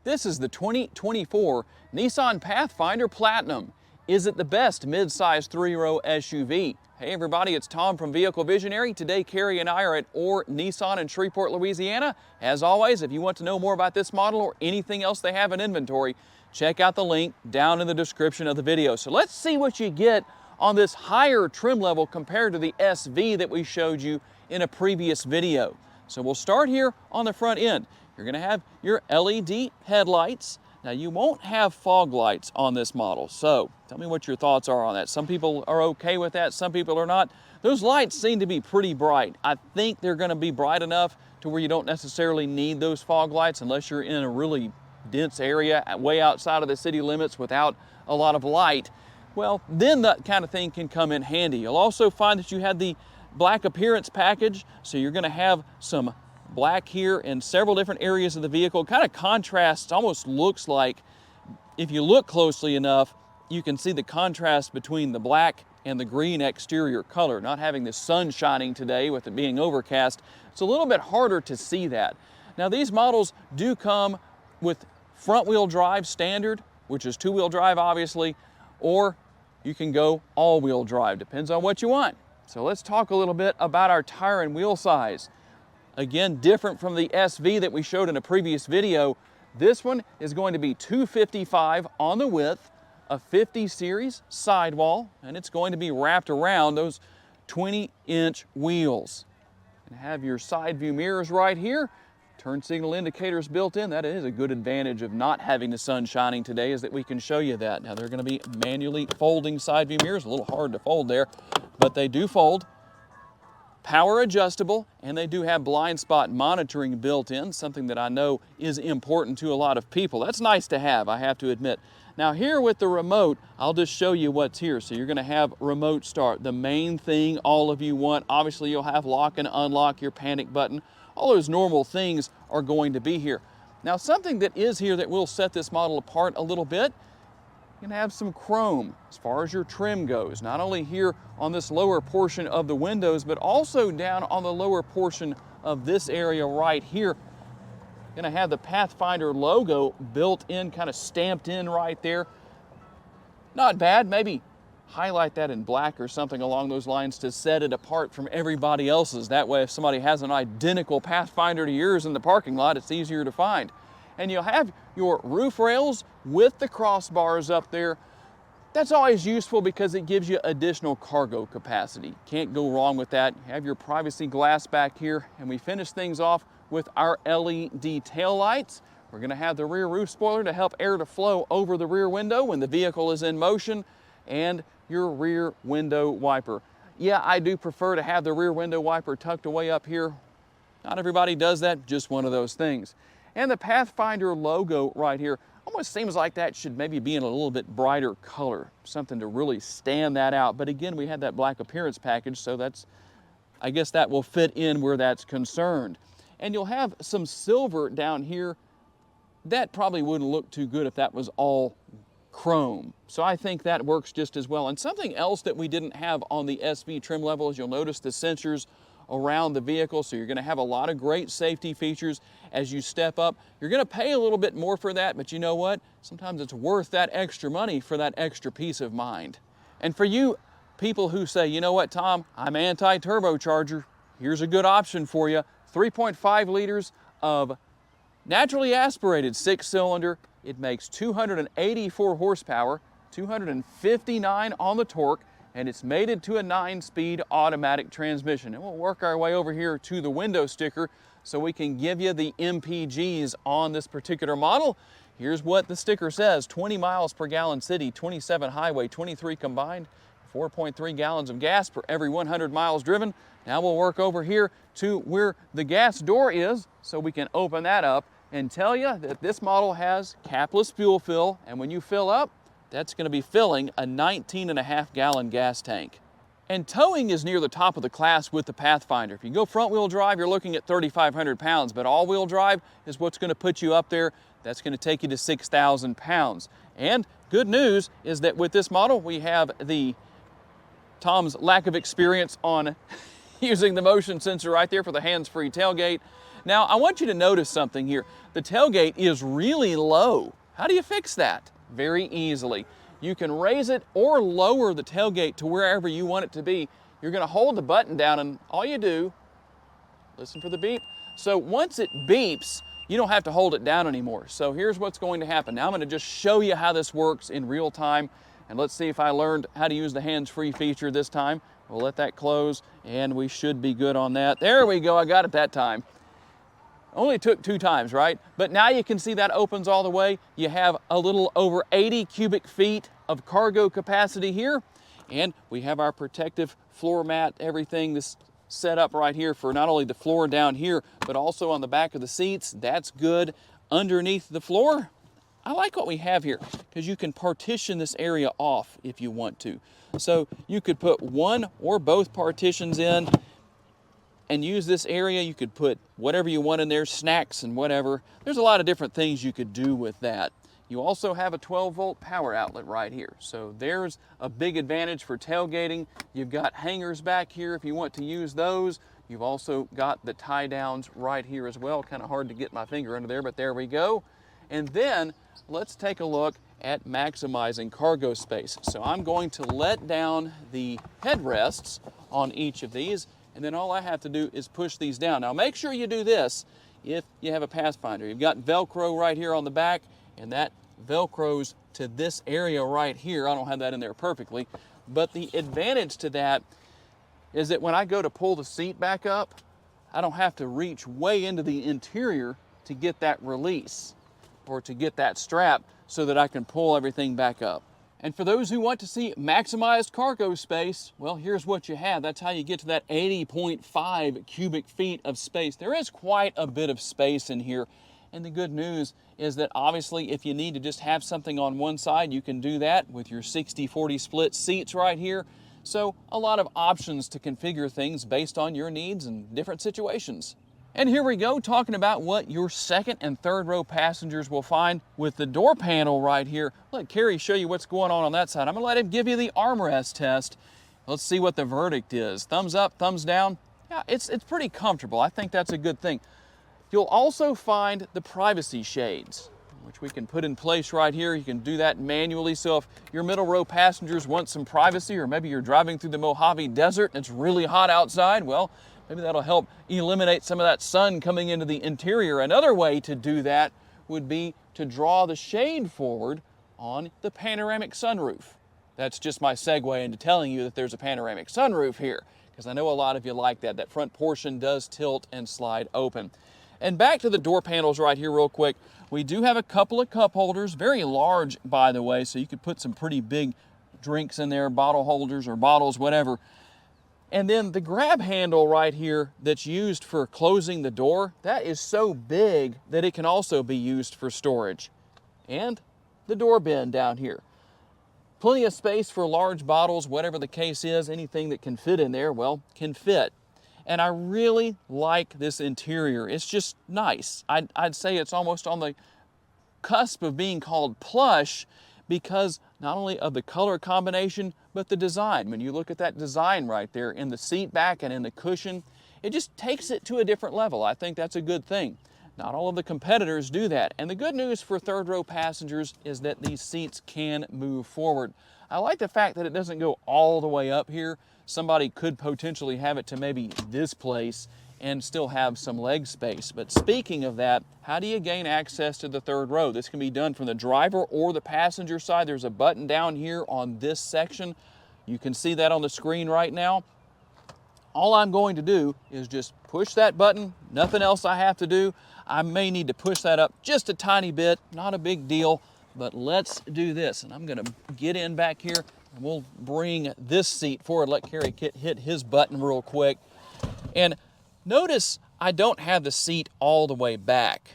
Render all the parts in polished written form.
This is the 2024 Nissan Pathfinder Platinum. Is it the best mid-size three-row SUV? Hey everybody, it's Tom from Vehicle Visionary. Today Carrie and I are at Orr Nissan in Shreveport, Louisiana. As always, if you want to know more about this model or anything else they have in inventory, check out the link down in the description of the video. So let's see what you get on this higher trim level compared to the SV that we showed you in a previous video. So we'll start here on the front end. You're going to have your LED headlights. Now you won't have fog lights on this model, so tell me what your thoughts are on that. Some people are okay with that, some people are not. Those lights seem to be pretty bright. I think they're going to be bright enough to where you don't necessarily need those fog lights unless you're in a really dense area way outside of the city limits without a lot of light. Well, then that kind of thing can come in handy. You'll also find that you have the black appearance package, so you're going to have some black here in several different areas of the vehicle. Kind of contrasts, almost looks like, if you look closely enough, you can see the contrast between the black and the green exterior color. Not having the sun shining today with it being overcast, it's a little bit harder to see that. Now these models do come with front wheel drive standard, which is two-wheel drive obviously, or you can go all-wheel drive, depends on what you want. So let's talk a little bit about our tire and wheel size. Again, different from the SV that we showed in a previous video. This one is going to be 255 on the width, a 50 series sidewall, and it's going to be wrapped around those 20-inch wheels. And have your side view mirrors right here. Turn signal indicators built in. That is a good advantage of not having the sun shining today, is that we can show you that. Now they're going to be manually folding side view mirrors. A little hard to fold there, but they do fold. Power adjustable, and they do have blind spot monitoring built in, something that I know is important to a lot of people. That's nice to have, I have to admit. Now here with the remote, I'll just show you what's here. So you're going to have remote start, the main thing all of you want. Obviously you'll have lock and unlock, your panic button. All those normal things are going to be here. Now something that is here that will set this model apart a little bit, you're going to have some chrome as far as your trim goes, not only here on this lower portion of the windows, but also down on the lower portion of this area right here. You're going to have the Pathfinder logo built in, kind of stamped in right there. Not bad. Maybe highlight that in black or something along those lines to set it apart from everybody else's. That way if somebody has an identical Pathfinder to yours in the parking lot, it's easier to find. And you'll have your roof rails with the crossbars up there. That's always useful because it gives you additional cargo capacity. Can't go wrong with that. You have your privacy glass back here, and we finish things off with our LED tail lights. We're going to have the rear roof spoiler to help air to flow over the rear window when the vehicle is in motion, and your rear window wiper. Yeah, I do prefer to have the rear window wiper tucked away up here. Not everybody does that, just one of those things. And the Pathfinder logo right here almost seems like that should maybe be in a little bit brighter color, something to really stand that out. But again, we had that black appearance package, so that's, I guess that will fit in where that's concerned. And you'll have some silver down here. That probably wouldn't look too good if that was all chrome. So I think that works just as well. And something else that we didn't have on the SV trim level is you'll notice the sensors around the vehicle, so you're going to have a lot of great safety features as you step up. You're going to pay a little bit more for that, but you know what? Sometimes it's worth that extra money for that extra peace of mind. And for you people who say, you know what, Tom, I'm anti-turbocharger, here's a good option for you. 3.5 liters of naturally aspirated six-cylinder. It makes 284 horsepower, 259 on the torque, and it's mated to a 9-speed automatic transmission. And we'll work our way over here to the window sticker so we can give you the MPGs on this particular model. Here's what the sticker says: 20 miles per gallon city, 27 highway, 23 combined, 4.3 gallons of gas per every 100 miles driven. Now we'll work over here to where the gas door is so we can open that up and tell you that this model has capless fuel fill, and when you fill up, that's going to be filling a 19.5 gallon gas tank. And towing is near the top of the class with the Pathfinder. If you go front wheel drive, you're looking at 3,500 pounds, but all wheel drive is what's going to put you up there. That's going to take you to 6,000 pounds. And good news is that with this model, we have Tom's lack of experience on using the motion sensor right there for the hands-free tailgate. Now, I want you to notice something here. The tailgate is really low. How do you fix that? Very easily. You can raise it or lower the tailgate to wherever you want it to be. You're going to hold the button down, and all you do, listen for the beep. So once it beeps, you don't have to hold it down anymore. So here's what's going to happen. Now I'm going to just show you how this works in real time, and let's see if I learned how to use the hands-free feature this time. We'll let that close, and we should be good on that. There we go, I got it that time. Only took 2 times, right? But now you can see that opens all the way. You have a little over 80 cubic feet of cargo capacity here, and we have our protective floor mat, everything this set up right here for not only the floor down here, but also on the back of the seats. That's good. Underneath the floor, I like what we have here because you can partition this area off if you want to. So you could put one or both partitions in and use this area. You could put whatever you want in there, snacks and whatever. There's a lot of different things you could do with that. You also have a 12-volt power outlet right here. So there's a big advantage for tailgating. You've got hangers back here if you want to use those. You've also got the tie downs right here as well. Kind of hard to get my finger under there, but there we go. And then let's take a look at maximizing cargo space. So I'm going to let down the headrests on each of these, and then all I have to do is push these down. Now make sure you do this if you have a Pathfinder. You've got Velcro right here on the back, and that Velcros to this area right here. I don't have that in there perfectly, but the advantage to that is that when I go to pull the seat back up, I don't have to reach way into the interior to get that release or to get that strap so that I can pull everything back up. And for those who want to see maximized cargo space, well, here's what you have. That's how you get to that 80.5 cubic feet of space. There is quite a bit of space in here. And the good news is that obviously if you need to just have something on one side, you can do that with your 60-40 split seats right here. So a lot of options to configure things based on your needs and different situations. And here we go, talking about what your second and third row passengers will find with the door panel right here. Let Kerry show you what's going on that side. I'm gonna let him give you the armrest test. Let's see what the verdict is. Thumbs up, thumbs down. Yeah, it's pretty comfortable. I think that's a good thing. You'll also find the privacy shades, which we can put in place right here. You can do that manually. So if your middle row passengers want some privacy, or maybe you're driving through the Mojave Desert and it's really hot outside, well, maybe that'll help eliminate some of that sun coming into the interior. Another way to do that would be to draw the shade forward on the panoramic sunroof. That's just my segue into telling you that there's a panoramic sunroof here, because I know a lot of you like that. That front portion does tilt and slide open. And back to the door panels right here real quick. We do have a couple of cup holders, very large by the way, so you could put some pretty big drinks in there, bottle holders or bottles, whatever. And then the grab handle right here that's used for closing the door, that is so big that it can also be used for storage. And the door bin down here. Plenty of space for large bottles, whatever the case is. Anything that can fit in there, well, can fit. And I really like this interior. It's just nice. I'd say it's almost on the cusp of being called plush because not only of the color combination, but the design. When you look at that design right there in the seat back and in the cushion, it just takes it to a different level. I think that's a good thing. Not all of the competitors do that. And the good news for third row passengers is that these seats can move forward. I like the fact that it doesn't go all the way up here. Somebody could potentially have it to maybe this place and still have some leg space. But speaking of that, how do you gain access to the third row? This can be done from the driver or the passenger side. There's a button down here on this section. You can see that on the screen right now. All I'm going to do is just push that button, nothing else I have to do. I may need to push that up just a tiny bit, not a big deal, but let's do this. And I'm gonna get in back here and we'll bring this seat forward, let Kerry hit his button real quick. And notice I don't have the seat all the way back.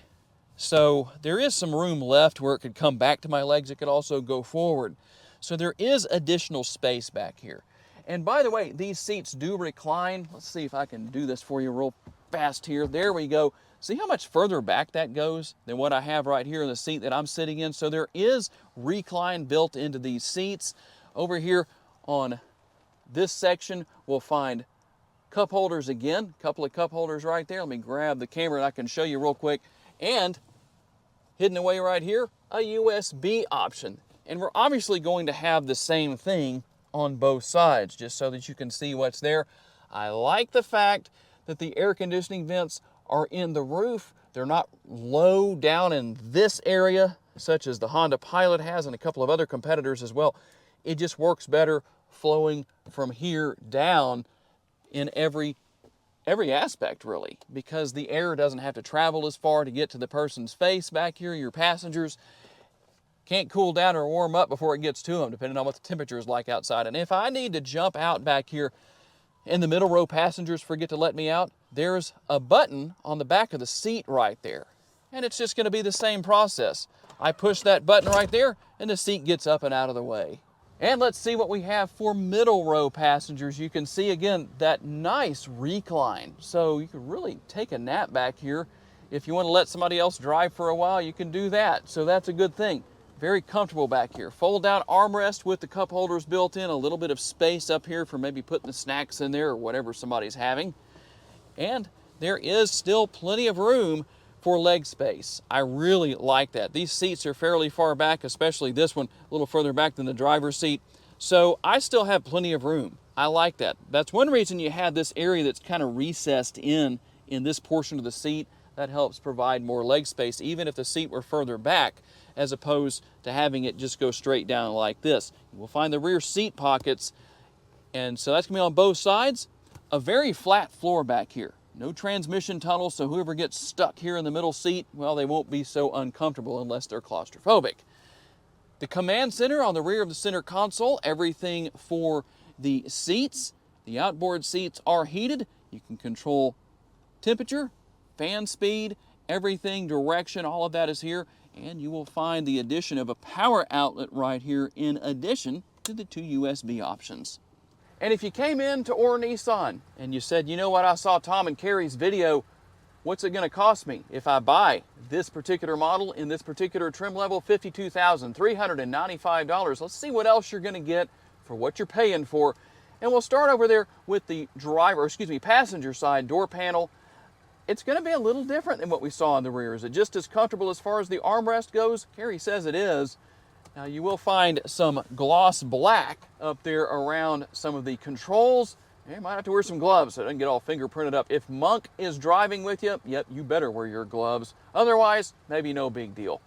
So there is some room left where it could come back to my legs. It could also go forward. So there is additional space back here. And by the way, these seats do recline. Let's see if I can do this for you real fast here. There we go. See how much further back that goes than what I have right here in the seat that I'm sitting in? So there is recline built into these seats. Over here on this section, we'll find Cup holders again, a couple of cup holders right there. Let me grab the camera and I can show you real quick. And hidden away right here, a USB option. And we're obviously going to have the same thing on both sides, just so that you can see what's there. I like the fact that the air conditioning vents are in the roof. They're not low down in this area, such as the Honda Pilot has and a couple of other competitors as well. It just works better flowing from here down in every aspect, really, because the air doesn't have to travel as far to get to the person's face back here. Your passengers can't cool down or warm up before it gets to them, depending on what the temperature is like outside. And if I need to jump out back here and the middle row passengers forget to let me out, there's a button on the back of the seat right there. And it's just going to be the same process. I push that button right there and the seat gets up and out of the way. And let's see what we have for middle row passengers. You can see again that nice recline. So you can really take a nap back here. If you want to let somebody else drive for a while, you can do that. So that's a good thing. Very comfortable back here. Fold down armrest with the cup holders built in. A little bit of space up here for maybe putting the snacks in there or whatever somebody's having. And there is still plenty of room for leg space. I really like that. These seats are fairly far back, especially this one a little further back than the driver's seat. So I still have plenty of room. I like that. That's one reason you have this area that's kind of recessed in this portion of the seat. That helps provide more leg space, even if the seat were further back, as opposed to having it just go straight down like this. You will find the rear seat pockets, and so that's gonna be on both sides. A very flat floor back here. No transmission tunnel, so whoever gets stuck here in the middle seat, well, they won't be so uncomfortable unless they're claustrophobic. The command center on the rear of the center console, everything for the seats. The outboard seats are heated. You can control temperature, fan speed, everything, direction, all of that is here. And you will find the addition of a power outlet right here in addition to the two USB options. And if you came in to Orr Nissan and you said, you know what, I saw Tom and Carrie's video, what's it gonna cost me if I buy this particular model in this particular trim level, $52,395. Let's see what else you're gonna get for what you're paying for. And we'll start over there with the passenger side door panel. It's gonna be a little different than what we saw in the rear. Is it just as comfortable as far as the armrest goes? Carrie says it is. Now you will find some gloss black up there around some of the controls. You might have to wear some gloves so it doesn't get all fingerprinted up. If Monk is driving with you, yep, you better wear your gloves. Otherwise, maybe no big deal.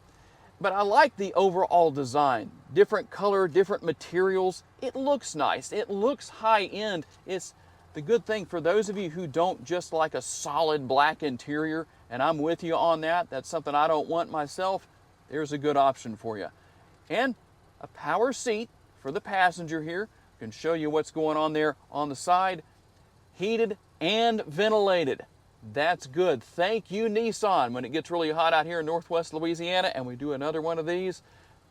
But I like the overall design. Different color, different materials. It looks nice. It looks high end. It's the good thing for those of you who don't just like a solid black interior, and I'm with you on that. That's something I don't want myself. There's a good option for you. And a power seat for the passenger here. Can show you what's going on there on the side. Heated and ventilated. That's good. Thank you, Nissan. When it gets really hot out here in Northwest Louisiana and we do another one of these,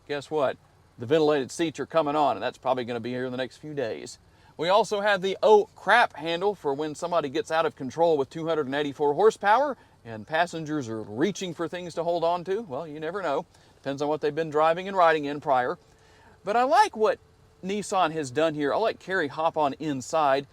guess what? The ventilated seats are coming on, and that's probably going to be here in the next few days. We also have the oh crap handle for when somebody gets out of control with 284 horsepower and passengers are reaching for things to hold on to. Well, you never know. Depends on what they've been driving and riding in prior. But I like what Nissan has done here. I'll let Carrie hop on inside.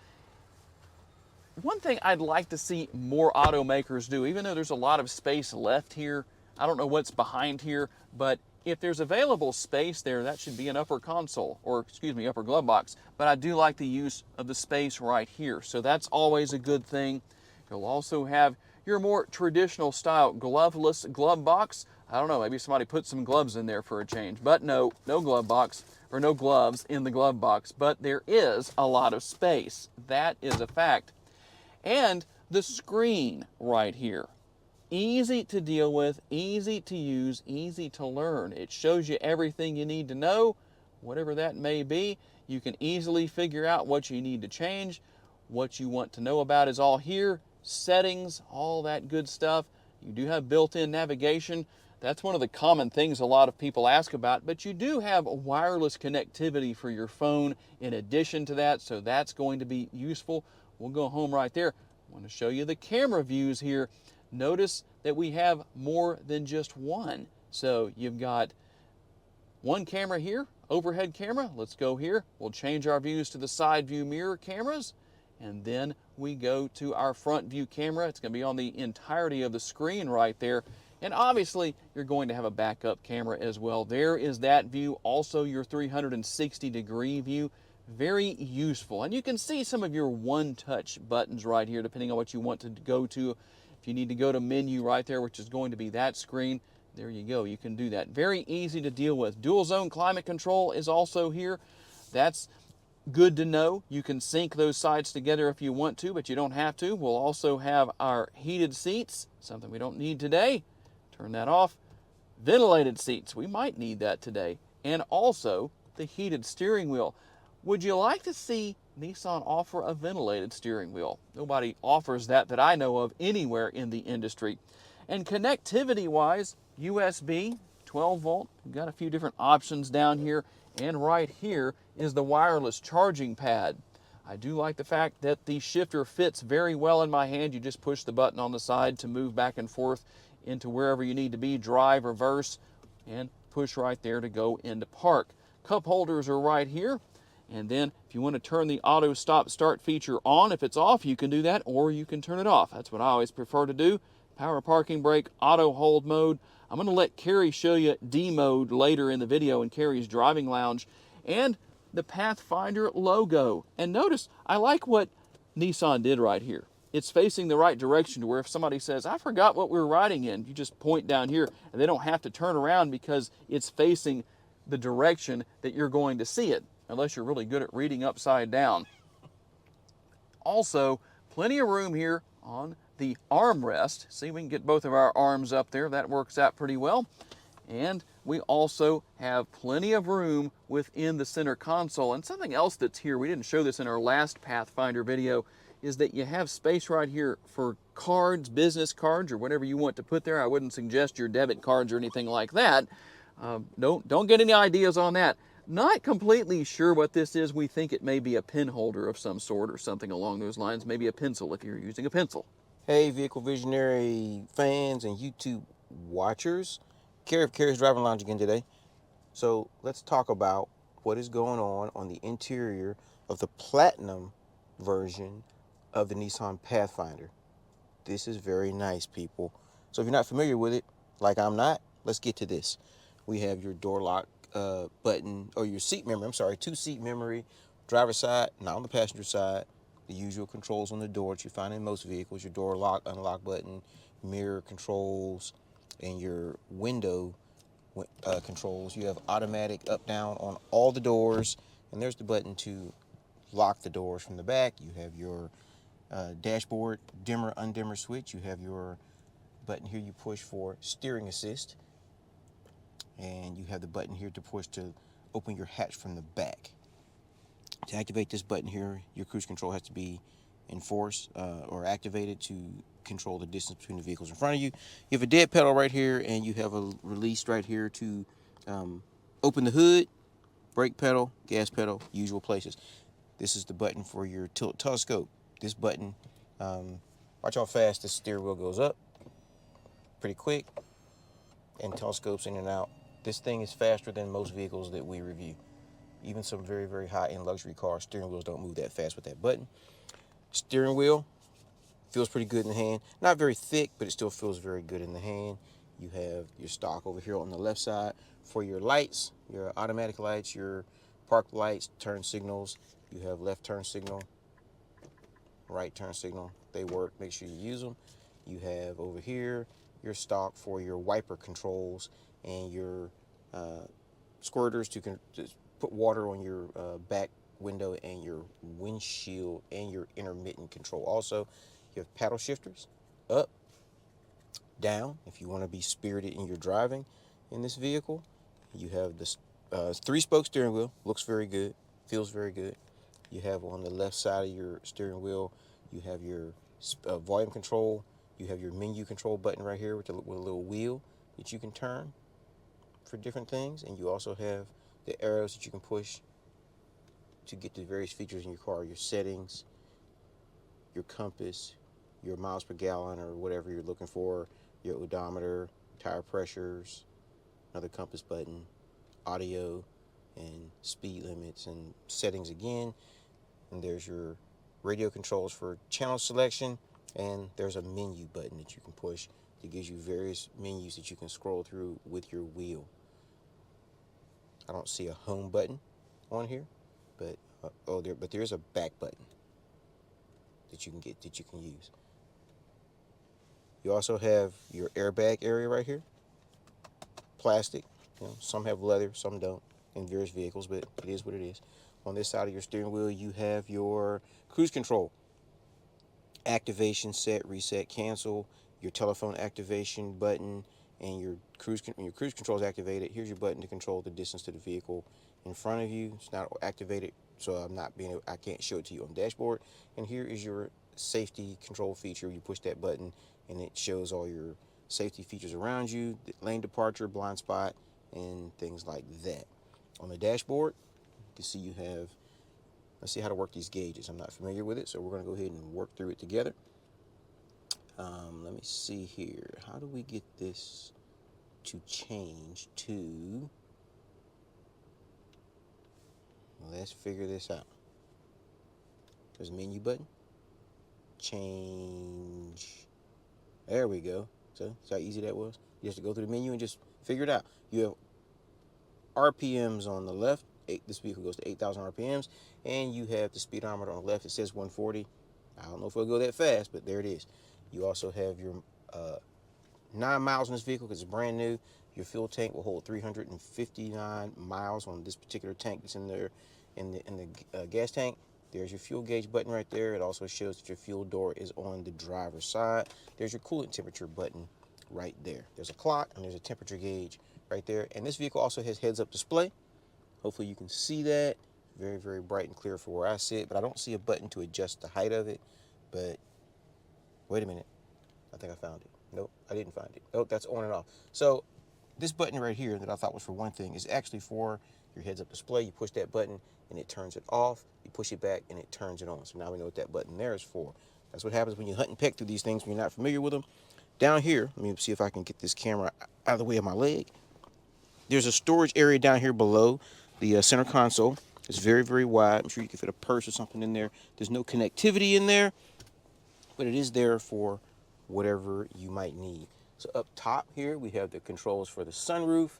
One thing I'd like to see more automakers do, even though there's a lot of space left here, I don't know what's behind here, but if there's available space there, that should be an upper console, or upper glove box. But I do like the use of the space right here. So that's always a good thing. You'll also have your more traditional style gloveless glove box. I don't know, maybe somebody put some gloves in there for a change, but no glove box, or no gloves in the glove box, but there is a lot of space. That is a fact. And the screen right here. Easy to deal with, easy to use, easy to learn. It shows you everything you need to know, whatever that may be. You can easily figure out what you need to change. What you want to know about is all here. Settings, all that good stuff. You do have built-in navigation. That's one of the common things a lot of people ask about, but you do have wireless connectivity for your phone in addition to that, so that's going to be useful. We'll go home right there. I want to show you the camera views here. Notice that we have more than just one. So you've got one camera here, overhead camera. Let's go here. We'll change our views to the side view mirror cameras, and then we go to our front view camera. It's going to be on the entirety of the screen right there. And obviously, you're going to have a backup camera as well. There is that view, also your 360-degree view. Very useful. And you can see some of your one-touch buttons right here, depending on what you want to go to. If you need to go to menu right there, which is going to be that screen, there you go. You can do that. Very easy to deal with. Dual zone climate control is also here. That's good to know. You can sync those sides together if you want to, but you don't have to. We'll also have our heated seats, something we don't need today. Turn that off. Ventilated seats, we might need that today. And also the heated steering wheel. Would you like to see Nissan offer a ventilated steering wheel? Nobody offers that I know of anywhere in the industry. And connectivity wise, USB, 12 volt, we've got a few different options down here. And right here is the wireless charging pad. I do like the fact that the shifter fits very well in my hand. You just push the button on the side to move back and forth into wherever you need to be, drive, reverse, and push right there to go into park. Cup holders are right here. And then if you want to turn the auto stop start feature on, if it's off, you can do that, or you can turn it off. That's what I always prefer to do. Power parking brake, auto hold mode. I'm going to let Carrie show you D mode later in the video in Carrie's driving lounge. And the Pathfinder logo. And notice, I like what Nissan did right here. It's facing the right direction to where if somebody says, I forgot what we're riding in, you just point down here and they don't have to turn around because it's facing the direction that you're going to see it, unless you're really good at reading upside down. Also, plenty of room here on the armrest. See, we can get both of our arms up there. That works out pretty well. And we also have plenty of room within the center console. And something else that's here, we didn't show this in our last Pathfinder video, is that you have space right here for cards, business cards, or whatever you want to put there. I wouldn't suggest your debit cards or anything like that. Don't get any ideas on that. Not completely sure what this is. We think it may be a pen holder of some sort or something along those lines. Maybe a pencil if you're using a pencil. Hey, Vehicle Visionary fans and YouTube watchers. Carrie's Driving Lounge again today. So let's talk about what is going on the interior of the Platinum version of the Nissan Pathfinder. This is very nice, people. So if you're not familiar with it, like I'm not, let's get to this. We have your door lock button, or your seat memory, 2-seat memory, driver's side, not on the passenger side. The usual controls on the door that you find in most vehicles, your door lock, unlock button, mirror controls, and your window controls. You have automatic up, down on all the doors, and there's the button to lock the doors from the back. You have your dashboard dimmer, undimmer switch. You have your button here you push for steering assist, and you have the button here to push to open your hatch from the back. To activate this button here, your cruise control has to be in force or activated to control the distance between the vehicles in front of you. You have a dead pedal right here, and you have a release right here to open the hood, brake pedal, gas pedal, usual places. This is the button for your tilt telescope. This button, watch how fast this steering wheel goes up. Pretty quick, and telescopes in and out. This thing is faster than most vehicles that we review. Even some very, very high-end luxury cars, steering wheels don't move that fast with that button. Steering wheel feels pretty good in the hand. Not very thick, but it still feels very good in the hand. You have your stock over here on the left side. For your lights, your automatic lights, your park lights, turn signals, you have left turn signal, right turn signal. They work, make sure you use them. You have over here your stock for your wiper controls and your squirters to put water on your back window and your windshield and your intermittent control. Also, you have paddle shifters, up, down, if you want to be spirited in your driving in this vehicle. You have this 3-spoke steering wheel, looks very good, feels very good. You have on the left side of your steering wheel, you have your volume control, you have your menu control button right here with a little wheel that you can turn for different things, and you also have the arrows that you can push to get the various features in your car, your settings, your compass, your miles per gallon or whatever you're looking for, your odometer, tire pressures, another compass button, audio, and speed limits and settings again. And there's your radio controls for channel selection, and there's a menu button that you can push that gives you various menus that you can scroll through with your wheel. I don't see a home button on here, but but there's a back button that you can use. You also have your airbag area right here, plastic. You know, some have leather, some don't in various vehicles, but it is what it is. On this side of your steering wheel, you have your cruise control. Activation, set, reset, cancel, your telephone activation button, and when your cruise control is activated, here's your button to control the distance to the vehicle in front of you. It's not activated, so I can't show it to you on the dashboard. And here is your safety control feature. You push that button, and it shows all your safety features around you, lane departure, blind spot, and things like that. On the dashboard, you can see you have, let's see how to work these gauges. I'm not familiar with it, so we're going to go ahead and work through it together. Let me see here. How do we get this to change to, let's figure this out. There's a menu button. Change. There we go. So, see how easy that was? You have to go through the menu and just figure it out. You have RPMs on the left. This vehicle goes to 8,000 RPMs, and you have the speedometer on the left. It says 140. I don't know if it'll go that fast, but there it is. You also have your 9 miles on this vehicle because it's brand new. Your fuel tank will hold 359 miles on this particular tank that's in there in the gas tank. There's your fuel gauge button right there. It also shows that your fuel door is on the driver's side. There's your coolant temperature button right there. There's a clock and there's a temperature gauge right there. And this vehicle also has heads-up display. Hopefully you can see that. Very, very bright and clear for where I sit, but I don't see a button to adjust the height of it. But wait a minute. I think I found it. Nope, I didn't find it. Nope, that's on and off. So this button right here that I thought was for one thing is actually for your heads-up display. You push that button and it turns it off. You push it back and it turns it on. So now we know what that button there is for. That's what happens when you hunt and peck through these things when you're not familiar with them. Down here, let me see if I can get this camera out of the way of my leg. There's a storage area down here below the center console. It's very, very wide. I'm sure you can fit a purse or something in there. There's no connectivity in there, but it is there for whatever you might need. So up top here, we have the controls for the sunroof.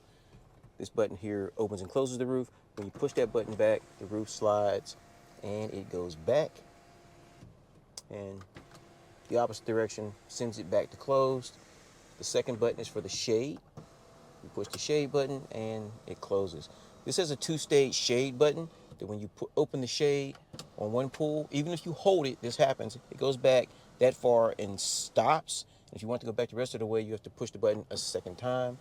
This button here opens and closes the roof. When you push that button back, the roof slides and it goes back. And the opposite direction sends it back to closed. The second button is for the shade. You push the shade button and it closes. This has a 2-stage shade button that when you open the shade on one pull, even if you hold it, this happens, it goes back that far and stops. If you want to go back the rest of the way, you have to push the button a second time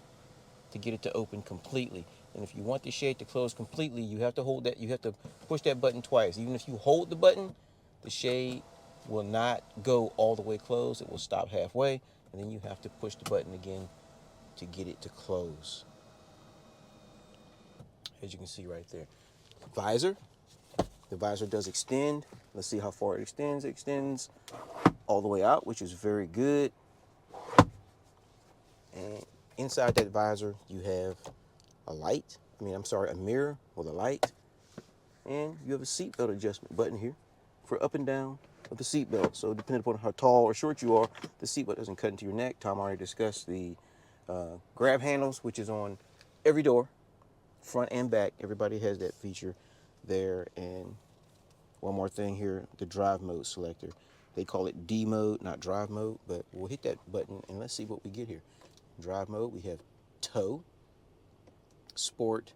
to get it to open completely. And if you want the shade to close completely, you have to hold that, you have to push that button twice. Even if you hold the button, the shade will not go all the way closed. It will stop halfway, and then you have to push the button again to get it to close. As you can see right there. Visor. The visor does extend. Let's see how far it extends. It extends all the way out, which is very good. And inside that visor, you have a mirror with a light. And you have a seatbelt adjustment button here for up and down of the seatbelt. So depending upon how tall or short you are, the seatbelt doesn't cut into your neck. Tom already discussed the grab handles, which is on every door, front and back. Everybody has that feature there. And one more thing here, the drive mode selector. They call it D mode, not drive mode, but we'll hit that button and let's see what we get here. Drive mode, we have tow, sport,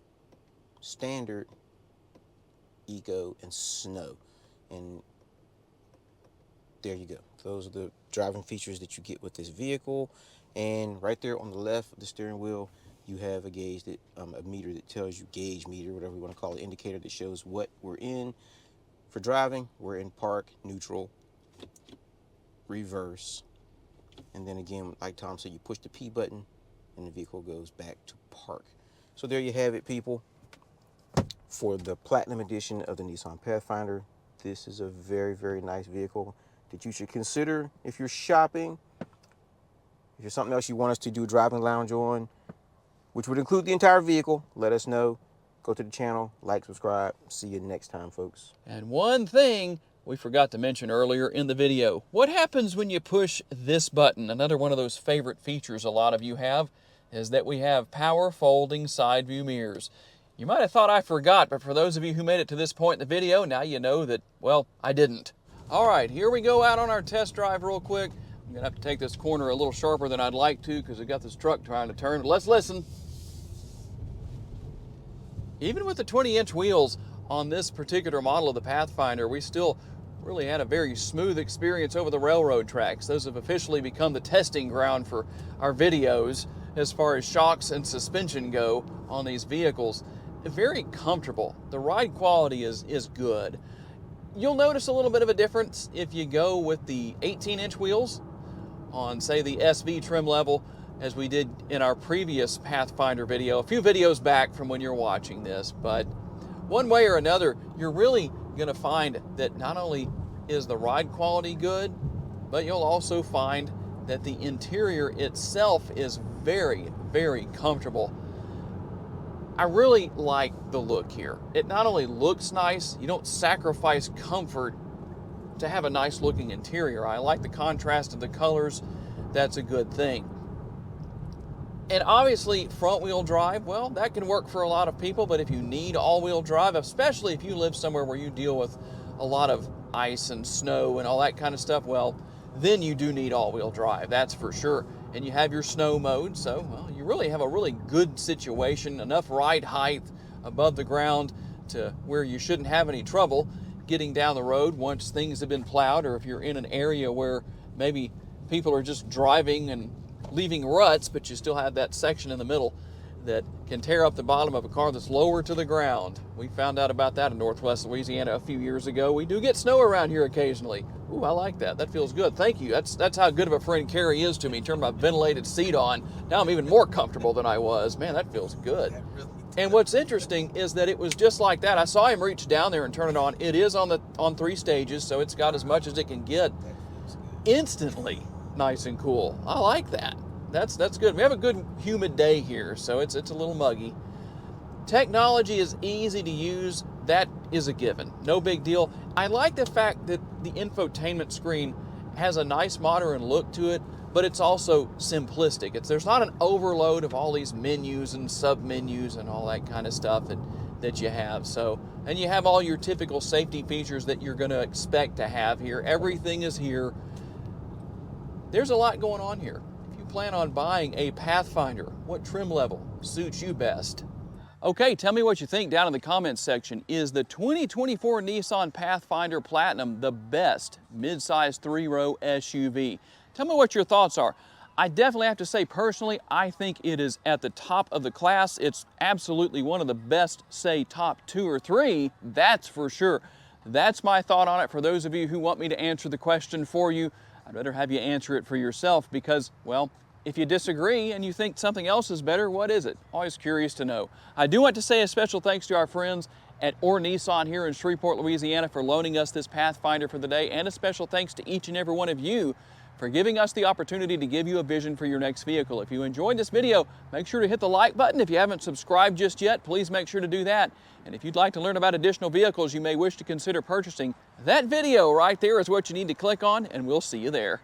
standard, eco, and snow. And there you go. Those are the driving features that you get with this vehicle. And right there on the left of the steering wheel, you have a gauge that a meter that tells you, gauge meter, whatever you want to call it, indicator that shows what we're in. For driving, we're in park, neutral, reverse, and then again, like Tom said, you push the P button and the vehicle goes back to park. So there you have it, people. For the Platinum Edition of the Nissan Pathfinder, this is a very, very nice vehicle that you should consider if you're shopping. If there's something else you want us to do driving lounge on, which would include the entire vehicle, let us know. Go to the channel, like, subscribe. See you next time, folks. And one thing we forgot to mention earlier in the video. What happens when you push this button? Another one of those favorite features a lot of you have is that we have power folding side view mirrors. You might have thought I forgot, but for those of you who made it to this point in the video, now you know that, well, I didn't. All right, here we go out on our test drive real quick. I'm gonna have to take this corner a little sharper than I'd like to because I got this truck trying to turn, but let's listen. Even with the 20-inch wheels on this particular model of the Pathfinder, we still really had a very smooth experience over the railroad tracks. Those have officially become the testing ground for our videos as far as shocks and suspension go on these vehicles. Very comfortable. The ride quality is good. You'll notice a little bit of a difference if you go with the 18-inch wheels on, say, the SV trim level, as we did in our previous Pathfinder video, a few videos back from when you're watching this. But one way or another, you're really gonna find that not only is the ride quality good, but you'll also find that the interior itself is very, very comfortable. I really like the look here. It not only looks nice, you don't sacrifice comfort to have a nice looking interior. I like the contrast of the colors. That's a good thing. And obviously front wheel drive, well, that can work for a lot of people, but if you need all wheel drive, especially if you live somewhere where you deal with a lot of ice and snow and all that kind of stuff, well, then you do need all wheel drive, that's for sure. And you have your snow mode, so well, you really have a really good situation, enough ride height above the ground to where you shouldn't have any trouble getting down the road once things have been plowed, or if you're in an area where maybe people are just driving and leaving ruts, but you still have that section in the middle that can tear up the bottom of a car that's lower to the ground. We found out about that in Northwest Louisiana a few years ago. We do get snow around here occasionally. Ooh, I like that. That feels good. Thank you. That's how good of a friend Carrie is to me. Turned my ventilated seat on. Now I'm even more comfortable than I was. Man, that feels good. And what's interesting is that it was just like that. I saw him reach down there and turn it on. It is on 3 stages, so it's got as much as it can get. Instantly nice and cool. I like that. That's good. We have a good humid day here, so it's a little muggy. Technology is easy to use. That is a given. No big deal. I like the fact that the infotainment screen has a nice modern look to it, but it's also simplistic. There's not an overload of all these menus and sub-menus and all that kind of stuff that you have. So, and you have all your typical safety features that you're going to expect to have here. Everything is here. There's a lot going on here. If you plan on buying a Pathfinder, what trim level suits you best? Okay, tell me what you think down in the comments section. Is the 2024 Nissan Pathfinder Platinum the best midsize 3-row SUV? Tell me what your thoughts are. I definitely have to say personally, I think it is at the top of the class. It's absolutely one of the best, say, top 2 or 3, that's for sure. That's my thought on it. For those of you who want me to answer the question for you, I'd rather have you answer it for yourself because, well, if you disagree and you think something else is better, what is it? Always curious to know. I do want to say a special thanks to our friends at Or Nissan here in Shreveport, Louisiana for loaning us this Pathfinder for the day, and a special thanks to each and every one of you for giving us the opportunity to give you a vision for your next vehicle. If you enjoyed this video, make sure to hit the like button. If you haven't subscribed just yet, please make sure to do that. And if you'd like to learn about additional vehicles you may wish to consider purchasing, that video right there is what you need to click on, and we'll see you there.